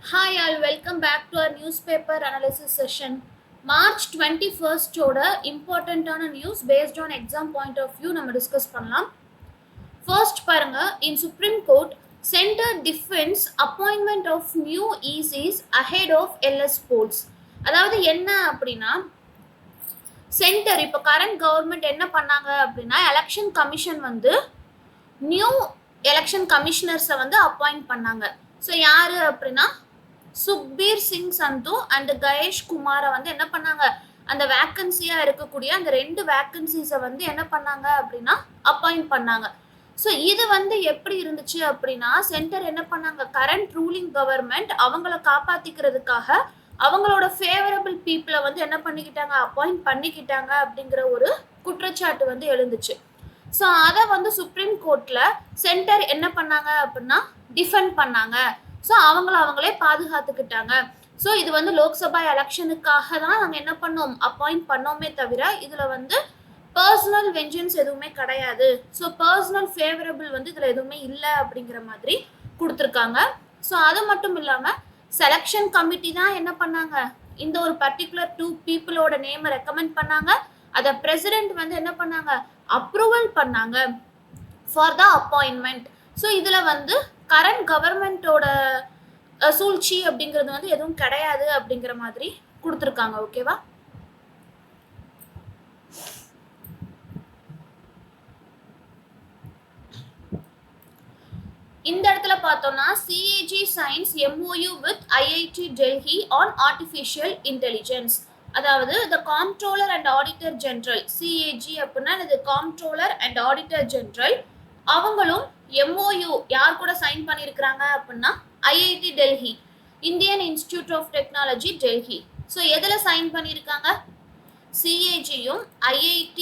Hi all, welcome back to our newspaper analysis session. March 21st ஓட இம்பார்ட்டண்ட்டான news based on exam point of view நம்ம discuss பண்ணலாம். First பாருங்க, in Supreme Court, Center defends appointment of new ECs ahead of LS polls. அதாவது என்ன அப்படின்னா centre இப்போ current government என்ன பண்ணாங்க அப்படின்னா எலெக்ஷன் கமிஷன் வந்து நியூ எலெக்ஷன் கமிஷனர்ஸை வந்து அப்பாயிண்ட் பண்ணாங்க. ஸோ யாரு அப்படின்னா சுக்பீர் சிங் சந்து அண்ட் கயேஷ் குமாரை வந்து என்ன பண்ணாங்க, அந்த வேக்கன்சியா இருக்கக்கூடிய அந்த 2 வேக்கன்சிஸை வந்து என்ன பண்ணாங்க அப்படின்னா அப்பாயிண்ட் பண்ணாங்க. ஸோ இது வந்து எப்படி இருந்துச்சு அப்படின்னா சென்டர் என்ன பண்ணாங்க, கரண்ட் ரூலிங் கவர்மெண்ட் அவங்கள காப்பாத்திக்கிறதுக்காக அவங்களோட ஃபேவரபிள் பீப்புளை வந்து என்ன பண்ணிக்கிட்டாங்க, அப்பாயிண்ட் பண்ணிக்கிட்டாங்க அப்படிங்கிற ஒரு குற்றச்சாட்டு வந்து எழுந்துச்சு. ஸோ அதை வந்து சுப்ரீம் கோர்ட்ல சென்டர் என்ன பண்ணாங்க அப்படின்னா டிஃபெண்ட் பண்ணாங்க. ஸோ அவங்களே பாதுகாத்துக்கிட்டாங்க. ஸோ இது வந்து லோக்சபா எலெக்ஷனுக்காக தான் நாங்கள் என்ன பண்ணோம், அப்பாயிண்ட் பண்ணோமே தவிர இதில் வந்து பர்சனல் வெஞ்சன்ஸ் எதுவுமே கிடையாது. ஸோ பர்சனல் ஃபேவரபிள் வந்து இதில் எதுவுமே இல்லை அப்படிங்கிற மாதிரி கொடுத்துருக்காங்க. ஸோ அது மட்டும் இல்லாமல் செலெக்ஷன் கமிட்டி தான் என்ன பண்ணாங்க, இந்த ஒரு பர்டிகுலர் 2 பீப்புளோட நேமை ரெக்கமெண்ட் பண்ணாங்க. அதை பிரசிடென்ட் வந்து என்ன பண்ணாங்க, அப்ரூவல் பண்ணாங்க ஃபார் த அப்பாயின்மெண்ட். ஸோ இதில் வந்து கரண்ட் கவர்மெண்ட்டோட சூழ்ச்சி அப்படிங்கிறது வந்து எதுவும் கிடையாது அப்படிங்கிற மாதிரி கொடுத்துருக்காங்க. ஓகேவா? இந்த இடத்துல பார்த்தோம்னா CAG signs MOU with IIT Delhi on artificial intelligence. அதாவது the comptroller and auditor general, CAG அப்படின்னா இது காம்ட்ரோலர் அண்ட் ஆடிட்டர் ஜெனரல், அவங்களும் MOU யார் கூட சைன் பண்ணியிருக்கிறாங்க அப்படின்னா IIT Delhi, Indian institute of technology Delhi. So எதில் சைன் பண்ணியிருக்காங்க, சிஏஜியும் IIT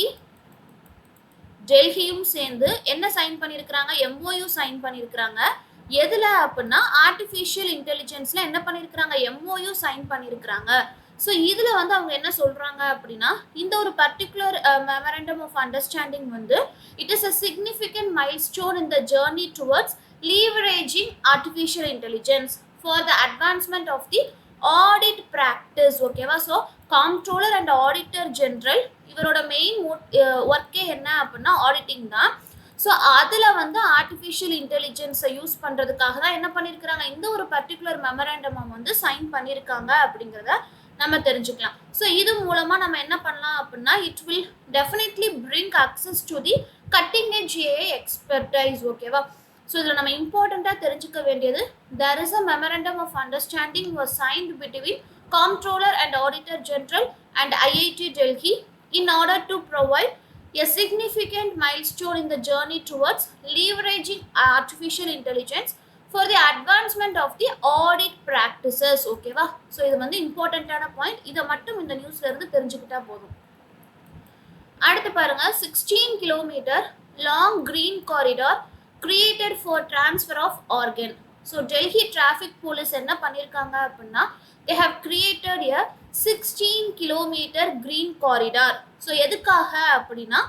டெல்லியும் சேர்ந்து என்ன சைன் பண்ணியிருக்கிறாங்க, MOU சைன் பண்ணியிருக்கிறாங்க. எதில் அப்படின்னா ஆர்டிஃபிஷியல் இன்டெலிஜென்ஸில் என்ன பண்ணியிருக்கிறாங்க, MOU சைன் பண்ணியிருக்கிறாங்க. ஸோ இதில் வந்து அவங்க என்ன சொல்கிறாங்க அப்படின்னா இந்த ஒரு பர்டிகுலர் மெமரண்டம் ஆஃப் அண்டர்ஸ்டாண்டிங் வந்து it is a significant milestone in the journey towards leveraging artificial intelligence for the advancement of the audit practice. ஓகேவா? So comptroller and auditor general இவரோட மெயின் ஒர்க்கே என்ன அப்படின்னா ஆடிட்டிங் தான். ஸோ அதில் வந்து artificial இன்டெலிஜென்ஸை use பண்ணுறதுக்காக தான் என்ன பண்ணியிருக்கிறாங்க, இந்த ஒரு பர்டிகுலர் மெமரண்டமை வந்து சைன் பண்ணியிருக்காங்க அப்படிங்கிறத நம்ம தெரிஞ்சுக்கலாம். ஸோ இது மூலமாக நம்ம என்ன பண்ணலாம் அப்படின்னா it will definitely bring access to the cutting edge AI expertise. ஓகேவா? ஸோ இதில் நம்ம இம்பார்ட்டண்ட்டாக தெரிஞ்சுக்க வேண்டியது there is a memorandum of understanding was signed between Comptroller and Auditor General and IIT Delhi in order to provide a significant milestone in the journey towards leveraging artificial intelligence for the advancement of the audit practices. ஓகேவா? So இது வந்து இம்பார்ட்டண்ட்டான point. இதை மட்டும் இந்த நியூஸ்ல இருந்து தெரிஞ்சுக்கிட்டா போதும். அடுத்து பாருங்க, 16 kilometre long green corridor created for transfer of organ. So Delhi traffic police என்ன பண்ணியிருக்காங்க அப்படின்னா they have created a 16 kilometre green corridor. So எதுக்காக அப்படின்னா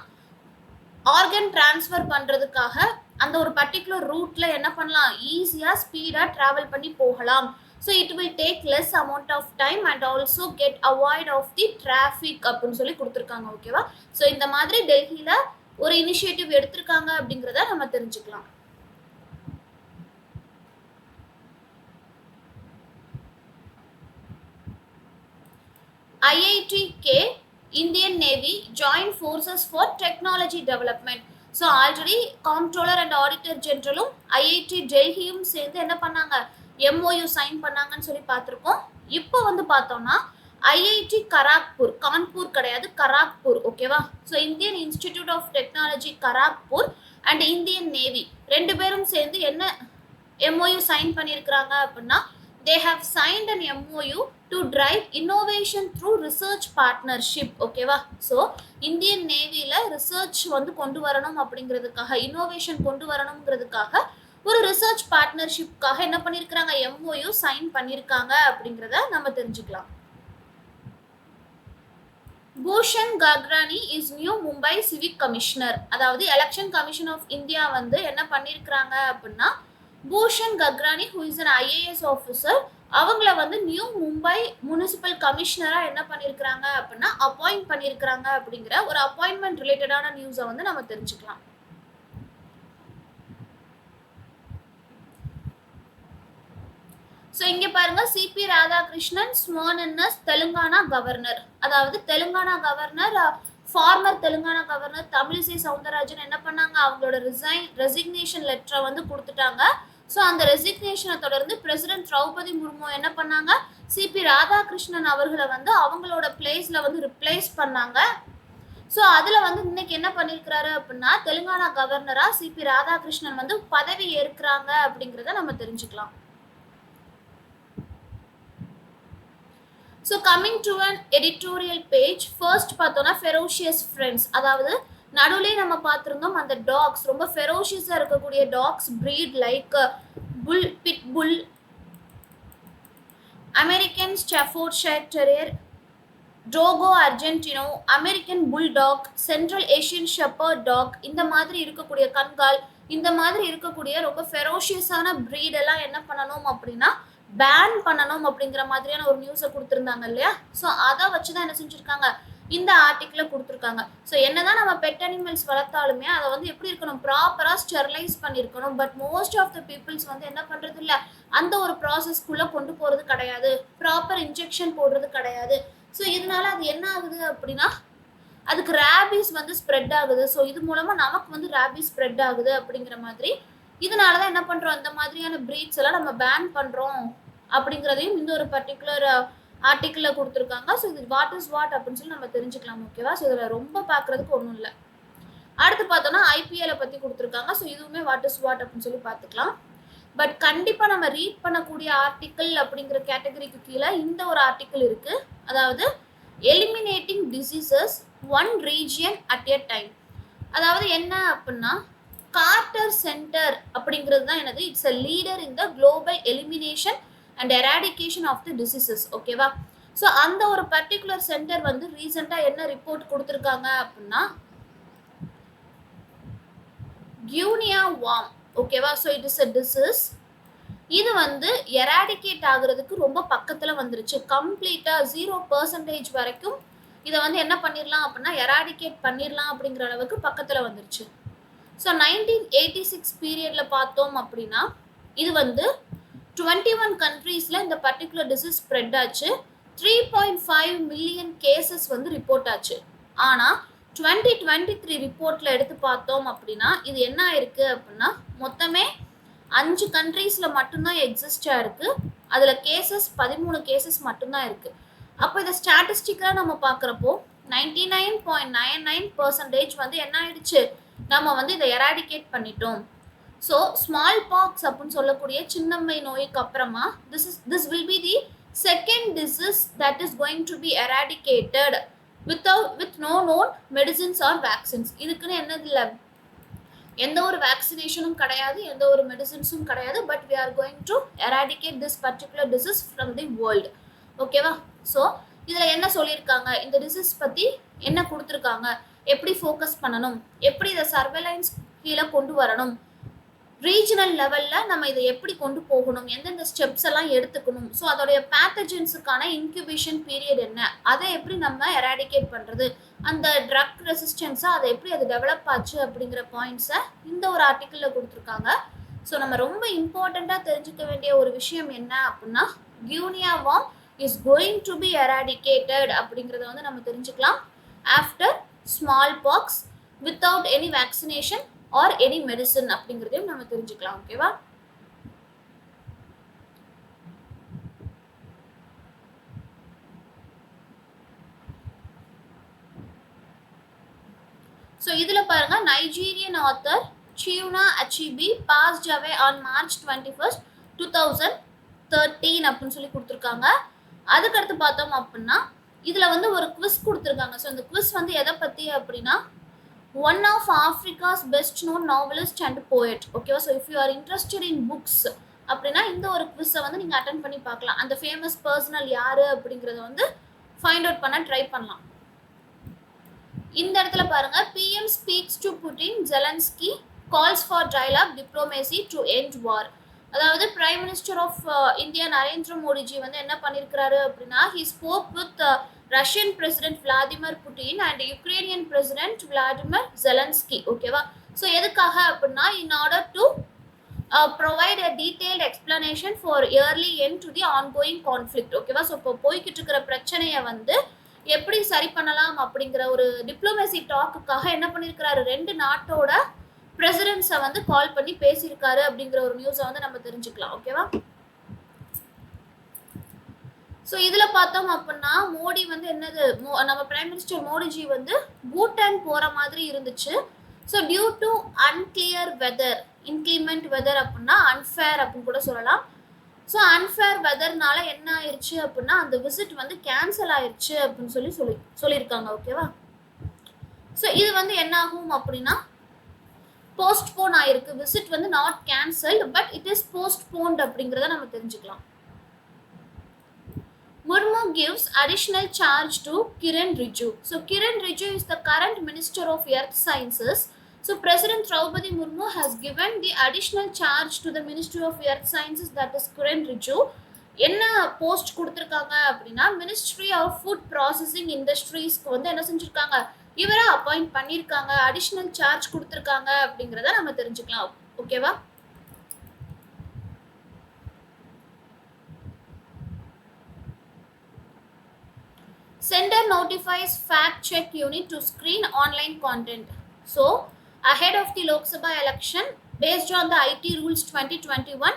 ஆர்கன் டிரான்ஸ்ஃபர் பண்ணுறதுக்காக அந்த ஒரு பர்டிகுலர் ரூட்டில் என்ன பண்ணலாம், ஈஸியாக ஸ்பீடாக ட்ராவல் பண்ணி போகலாம். So it will take less amount of time and also get avoid of the traffic அப்படின்னு சொல்லி கொடுத்துருக்காங்க. ஓகேவா? ஸோ இந்த மாதிரி டெல்லியில் ஒரு இனிஷியேட்டிவ் எடுத்திருக்காங்க அப்படிங்கிறத நம்ம தெரிஞ்சுக்கலாம். IITK Indian Navy joint forces for technology development. So already comptroller and auditor ஜெனரலும் IIT டெல்லியும் சேர்ந்து என்ன பண்ணாங்க, MOU சைன் பண்ணாங்கன்னு சொல்லி பார்த்துருக்கோம். இப்போ வந்து பார்த்தோம்னா IIT கராக்பூர், கான்பூர் கிடையாது, கராக்பூர். ஓகேவா? So Indian institute of technology Kharagpur and Indian navy 2 பேரும் சேர்ந்து என்ன MOU சைன் பண்ணியிருக்கிறாங்க அப்படின்னா they have signed an MOU to drive innovation through research partnership. ஓகேவா? ஸோ இந்தியன் நேவியில் ரிசர்ச் வந்து கொண்டு வரணும் அப்படிங்கிறதுக்காக, இன்னோவேஷன் கொண்டு வரணுங்கிறதுக்காக ஒரு ரிசர்ச் பார்ட்னர்ஷிப்காக என்ன பண்ணியிருக்கிறாங்க, MOU சைன் பண்ணியிருக்காங்க அப்படிங்கிறத நம்ம தெரிஞ்சுக்கலாம். Bhushan Gagrani is new Mumbai civic commissioner. அதாவது எலெக்ஷன் கமிஷன் ஆஃப் இந்தியா வந்து என்ன பண்ணியிருக்கிறாங்க அப்படின்னா Bhushan Gagrani who is an IAS officer அவங்கள வந்து நியூ மும்பை முனிசிபல் கமிஷனரா என்ன பண்ணியிருக்கிறாங்க அப்படின்னா அப்பாயிண்ட் பண்ணியிருக்கிறாங்க அப்படிங்கிற ஒரு அப்பாயின்மெண்ட் ரிலேட்டடான நியூஸை வந்து நம்ம தெரிஞ்சுக்கலாம். ஸோ இங்கே பாருங்க, CP Radhakrishnan sworn as Telangana governor. அதாவது Telangana governor, former Telangana governor Tamilisai Soundararajan என்ன பண்ணாங்க, அவங்களோட ரெசிக்னேஷன் லெட்டரை வந்து கொடுத்துட்டாங்க. ஸோ அந்த ரெசிக்னேஷனை தொடர்ந்து பிரசிடென்ட் திரௌபதி முர்மு என்ன பண்ணாங்க, சிபி ராதாகிருஷ்ணன் அவர்களை வந்து அவங்களோட பிளேஸ்ல வந்து ரிப்ளேஸ் பண்ணாங்க. ஸோ அதில் வந்து இன்னைக்கு என்ன பண்ணியிருக்கிறாரு அப்படின்னா தெலுங்கானா கவர்னரா சிபி ராதாகிருஷ்ணன் வந்து பதவி ஏற்கிறாங்க அப்படிங்கிறத நம்ம தெரிஞ்சுக்கலாம். So coming to an editorial page, first பார்த்தோன்னா ஃபெரோஷியஸ் ஃப்ரெண்ட்ஸ். அதாவது நடுவுலே நம்ம பார்த்துருந்தோம் அந்த டாக்ஸ், ரொம்ப ஃபெரோஷியஸாக இருக்கக்கூடிய dogs breed like bull, pit bull, American Staffordshire terrier, Dogo Argentino, American bulldog, Central Asian shepherd dog, இந்த மாதிரி இருக்கக்கூடிய கண்கால், இந்த மாதிரி இருக்கக்கூடிய ரொம்ப ஃபெரோஷியஸான ப்ரீடெல்லாம் என்ன பண்ணணும் அப்படின்னா பேன் பண்ணணும் அப்படிங்கிற மாதிரியான ஒரு நியூஸை கொடுத்துருந்தாங்க இல்லையா. ஸோ அதை வச்சு தான் என்ன செஞ்சுருக்காங்க, இந்த ஆர்டிக்கிளில் கொடுத்துருக்காங்க. ஸோ என்னதான் நம்ம பெட் அனிமல்ஸ் வளர்த்தாலுமே அதை வந்து எப்படி இருக்கணும், ப்ராப்பராக ஸ்டெர்லைஸ் பண்ணியிருக்கணும். But most of the peoples வந்து என்ன பண்ணுறது இல்லை, அந்த ஒரு ப்ராசஸ்க்குள்ளே கொண்டு போகிறது கிடையாது, ப்ராப்பர் இன்ஜெக்ஷன் போடுறது கிடையாது. ஸோ இதனால அது என்ன ஆகுது அப்படின்னா அதுக்கு ரேபீஸ் வந்து ஸ்ப்ரெட் ஆகுது. ஸோ இது மூலமாக நமக்கு வந்து ரேபீஸ் ஸ்ப்ரெட் ஆகுது அப்படிங்கிற மாதிரி. இதனால தான் என்ன பண்ணுறோம், இந்த மாதிரியான ப்ரீட்ஸ் எல்லாம் நம்ம பேன் பண்ணுறோம் அப்படிங்கிறதையும் இந்த ஒரு பர்டிகுலர் ஆர்டிக்கிளில் கொடுத்துருக்காங்க. ஸோ இது வாட் இஸ் வாட் அப்படின்னு சொல்லி நம்ம தெரிஞ்சுக்கலாம். ஓகேவா. ஸோ இதில் ரொம்ப பார்க்குறதுக்கு ஒன்றும் இல்லை. அடுத்து பார்த்தோன்னா ஐபிஎல்லை பற்றி கொடுத்துருக்காங்க. ஸோ இதுவுமே வாட் இஸ் வாட் அப்படின்னு சொல்லி பார்த்துக்கலாம். பட் கண்டிப்பாக நம்ம ரீட் பண்ணக்கூடிய ஆர்டிக்கிள் அப்படிங்கிற கேட்டகரிக்கு கீழே இந்த ஒரு ஆர்டிக்கிள் இருக்குது. அதாவது eliminating diseases one region at a time. அதாவது என்ன அப்படின்னா கார்ட்டர் சென்டர் அப்படிங்கிறது தான் என்னது, it's a leader in the global elimination and eradication of the diseases. ஓகேவா. ஸோ அந்த ஒரு பர்டிகுலர் சென்டர் வந்து ரீசெண்டாக என்ன ரிப்போர்ட் கொடுத்துருக்காங்க அப்படின்னா கியூனியா வார்ம். ஓகேவா. So it is a disease. இது வந்து எராடிகேட் ஆகுறதுக்கு ரொம்ப பக்கத்தில் வந்துருச்சு. கம்ப்ளீட்டாக 0% வரைக்கும் இதை வந்து என்ன பண்ணிடலாம் அப்படின்னா எராடிகேட் பண்ணிடலாம் அப்படிங்கிற அளவுக்கு பக்கத்தில் வந்துருச்சு. ஸோ 1986 பீரியடில் பார்த்தோம் அப்படின்னா இது வந்து 21 கண்ட்ரீஸில் இந்த பர்டிகுலர் டிசீஸ் ஸ்ப்ரெட் ஆச்சு. 3.5 மில்லியன் கேசஸ் வந்து ரிப்போர்ட் ஆச்சு. ஆனால் 2023 ரிப்போர்ட்டில் எடுத்து பார்த்தோம் அப்படின்னா இது என்ன ஆயிருக்கு அப்படின்னா மொத்தமே 5 கண்ட்ரீஸில் மட்டும்தான் எக்ஸிஸ்டாக இருக்குது. அதில் கேசஸ் 13 கேசஸ் மட்டும்தான் இருக்குது. அப்போ இதை ஸ்டாட்டிஸ்டிக்காக நம்ம பார்க்குறப்போ 99.99% வந்து என்ன ஆயிடுச்சு, நம்ம வந்து இதை எராடிகேட் பண்ணிட்டோம். ஸோ ஸ்மால் பாக்ஸ் அப்படின்னு சொல்லக்கூடிய சின்னம்மை நோய்க்கு அப்புறமா this will be the second disease that is going to be eradicated with no known medicines or vaccines. இதுக்குன்னு என்னது இல்லை, எந்த ஒரு வேக்சினேஷனும் கிடையாது, எந்த ஒரு மெடிசின்ஸும் கிடையாது. But we are going to eradicate this particular disease from the world. ஓகேவா. ஸோ இதில் என்ன சொல்லியிருக்காங்க, இந்த டிசீஸ் பற்றி என்ன கொடுத்துருக்காங்க, எப்படி ஃபோக்கஸ் பண்ணணும், எப்படி இதை சர்வேலன்ஸ் கீழே கொண்டு வரணும், ரீஜனல் லெவலில் நம்ம இதை எப்படி கொண்டு போகணும், எந்தெந்த ஸ்டெப்ஸ் எல்லாம் எடுத்துக்கணும், ஸோ அதோடைய பேத்தஜென்ஸுக்கான இன்க்யூபேஷன் பீரியட் என்ன, அதை எப்படி நம்ம எராடிகேட் பண்ணுறது, அந்த ட்ரக் ரெசிஸ்டன்ஸை அதை எப்படி அது டெவலப் ஆச்சு அப்படிங்கிற பாயிண்ட்ஸை இந்த ஒரு ஆர்டிக்கிளில் கொடுத்துருக்காங்க. ஸோ நம்ம ரொம்ப இம்பார்ட்டண்ட்டாக தெரிஞ்சுக்க வேண்டிய ஒரு விஷயம் என்ன அப்படின்னா guinea worm is going to be eradicated அப்படிங்கிறத வந்து நம்ம தெரிஞ்சுக்கலாம் after smallpox without any vaccination or any medicine அப்படிங்கிறதையும் நம்ம தெரிஞ்சுக்கலாம். ஓகேவா. ஸோ இதில் பாருங்க, Nigerian author Chinua Achebe passed away on March 21, 2013 அப்படின்னு சொல்லி கொடுத்துருக்காங்க. அதுக்கடுத்து பார்த்தோம் அப்படின்னா இதில் வந்து ஒரு குவிஸ் கொடுத்துருக்காங்க. ஸோ இந்த குவிஸ் வந்து எதை பற்றி அப்படின்னா one of Africa's best known novelist and poet. ஓகேவா. So if you are interested in books அப்படின்னா இந்த ஒரு குவிஸை வந்து நீங்கள் அட்டன் பண்ணி பார்க்கலாம். அந்த ஃபேமஸ் பர்சனல் யார் அப்படிங்கிறத வந்து ஃபைண்ட் அவுட் பண்ண ட்ரை பண்ணலாம். இந்த இடத்துல பாருங்க, PM speaks to Putin, Zelensky calls for dialogue diplomacy to end war. அதாவது prime minister of India Narendra Modiji வந்து என்ன பண்ணியிருக்கிறாரு அப்படின்னா he spoke with Russian president Vladimir Putin and Ukrainian president Vladimir Zelensky ஓகேவா. ஸோ எதுக்காக அப்படின்னா in order to provide a detailed explanation for early end to the ongoing conflict ஓகேவா. So இப்போ போய்கிட்டு இருக்கிற பிரச்சனையை வந்து எப்படி சரி பண்ணலாம் அப்படிங்கிற ஒரு டிப்ளமேசி டாக்குக்காக என்ன பண்ணியிருக்கிறாரு, ரெண்டு நாட்டோட பிரசிடென்ட்ஸை வந்து கால் பண்ணி பேசியிருக்காரு அப்படிங்கிற ஒரு நியூஸை வந்து நம்ம தெரிஞ்சுக்கலாம் ஓகேவா. ஸோ இதில் பார்த்தோம் அப்படின்னா மோடி வந்து என்னது நம்ம பிரைம் மினிஸ்டர் மோடிஜி வந்து பூட்டான் போகிற மாதிரி இருந்துச்சு. So due to unclear weather, inclement weather அப்படின்னா அன்ஃபேர் அப்படின்னு கூட சொல்லலாம். ஸோ அன்ஃபேர் வெதர்னால என்ன ஆயிடுச்சு அப்படின்னா அந்த விசிட் வந்து கேன்சல் ஆயிடுச்சு அப்படின்னு சொல்லியிருக்காங்க ஓகேவா. ஸோ இது வந்து என்ன ஆகும் அப்படின்னா போஸ்ட்போன் ஆயிருக்கு. விசிட் வந்து not cancelled but it is postponed அப்படிங்கிறத நம்ம தெரிஞ்சுக்கலாம். Murmu gives additional charge to Kiran Rijiju. So Kiran Rijiju is the current Minister of Earth Sciences. So President Draupadi Murmu has given the additional charge to the Ministry of Earth Sciences, that is Kiran Rijiju. என்ன post கொடுத்துருக்காங்க அப்படின்னா ministry of food processing இண்டஸ்ட்ரீஸ்க்கு வந்து என்ன செஞ்சுருக்காங்க, இவரை appoint பண்ணியிருக்காங்க, additional charge கொடுத்துருக்காங்க அப்படிங்கிறத நம்ம தெரிஞ்சுக்கலாம் ஓகேவா. Sender notifies fact check unit to screen online content. So ahead of the Lok Sabha election, based on the IT rules 2021,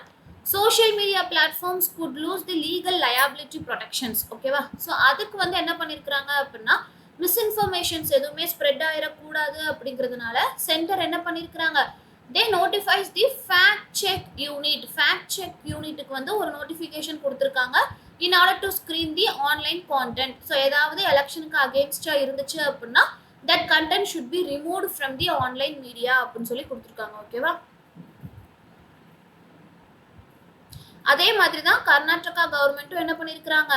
social media platforms could lose the legal liability protections ஓகேவா. So அதுக்கு வந்து என்ன பண்ணியிருக்கிறாங்க அப்படின்னா மிஸ்இன்ஃபர்மேஷன்ஸ் எதுவுமே spread ஆகிடக்கூடாது அப்படிங்கிறதுனால centre என்ன பண்ணியிருக்கிறாங்க, they notifies the fact check unit. Fact check யூனிட்டுக்கு வந்து ஒரு நோட்டிஃபிகேஷன் கொடுத்துருக்காங்க in order to screen the online content. So ஏதாவது எலெக்ஷனுக்கு அகேன்ஸ்டாக இருந்துச்சு அப்படின்னா that content should be removed from the online media அப்படின்னு சொல்லி கொடுத்துருக்காங்க ஓகேவா. அதே மாதிரி தான் கர்நாடகா கவர்மெண்ட்டும் என்ன பண்ணியிருக்கிறாங்க,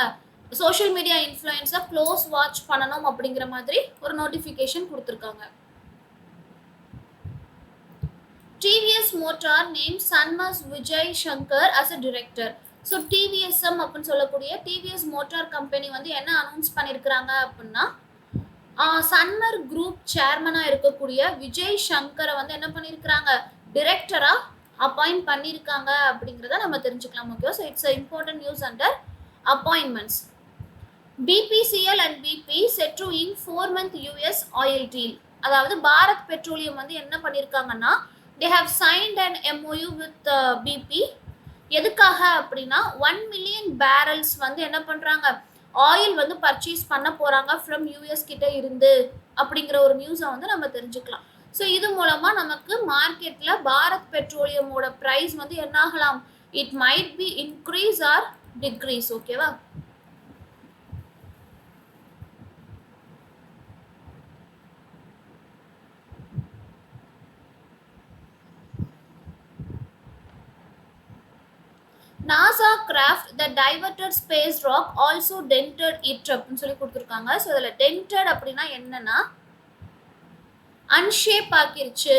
சோஷியல் மீடியா இன்ஃப்ளூயன்ஸை க்ளோஸ் வாட்ச் பண்ணணும் அப்படிங்கிற மாதிரி ஒரு நோட்டிஃபிகேஷன் கொடுத்துருக்காங்க. TVS Motor named Sanmas Vijay Shankar as a director. So TVSM அப்படின்னு சொல்லக்கூடிய டிவிஎஸ் மோட்டார் கம்பெனி வந்து என்ன அனௌன்ஸ் பண்ணியிருக்கிறாங்க அப்படின்னா சன்மர் குரூப் சேர்மனாக இருக்கக்கூடிய விஜய் சங்கரை வந்து என்ன பண்ணியிருக்கிறாங்க, டிரெக்டராக அப்பாயிண்ட் பண்ணியிருக்காங்க அப்படிங்கிறத நம்ம தெரிஞ்சுக்கலாம் okay. So it's important news under appointments. BPCL and BP set to in 4-month US oil deal. அதாவது பாரத் பெட்ரோலியம் வந்து என்ன பண்ணியிருக்காங்கன்னா they have signed an MOU with BP. எதுக்காக அப்படின்னா 1 million barrels வந்து என்ன பண்ணுறாங்க, ஆயில் வந்து பர்ச்சேஸ் பண்ண போகிறாங்க ஃப்ரம் யூஎஸ் கிட்ட இருந்து அப்படிங்கிற ஒரு நியூஸை வந்து நம்ம தெரிஞ்சுக்கலாம். ஸோ இது மூலமாக நமக்கு மார்க்கெட்டில் பாரத் பெட்ரோலியமோட ப்ரைஸ் வந்து என்ன ஆகலாம், it might be increase R degrees ஓகேவா. NASA craft that diverted space rock also dented it அப்படின்னு சொல்லி கொடுத்துருக்காங்க. ஸோ இதில் dented அப்படின்னா என்னன்னா அன்ஷேப் ஆக்கிருச்சு,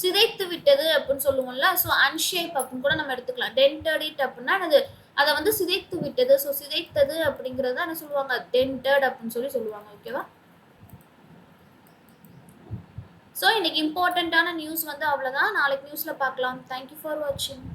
சிதைத்து விட்டது அப்படின்னு சொல்லுவோம்ல. ஸோ அன்ஷேப் அப்படின்னு கூட நம்ம எடுத்துக்கலாம். dented it அப்படின்னா அது அதை வந்து சிதைத்து விட்டது. ஸோ சிதைத்தது அப்படிங்கிறத என்ன சொல்லுவாங்க, dented அப்படின்னு சொல்லுவாங்க ஓகேவா. ஸோ இன்னைக்கு இம்பார்ட்டண்ட்டான நியூஸ் வந்து அவ்வளோதான். நாளைக்கு நியூஸில் பார்க்கலாம். தேங்க்யூ ஃபார் வாட்சிங்.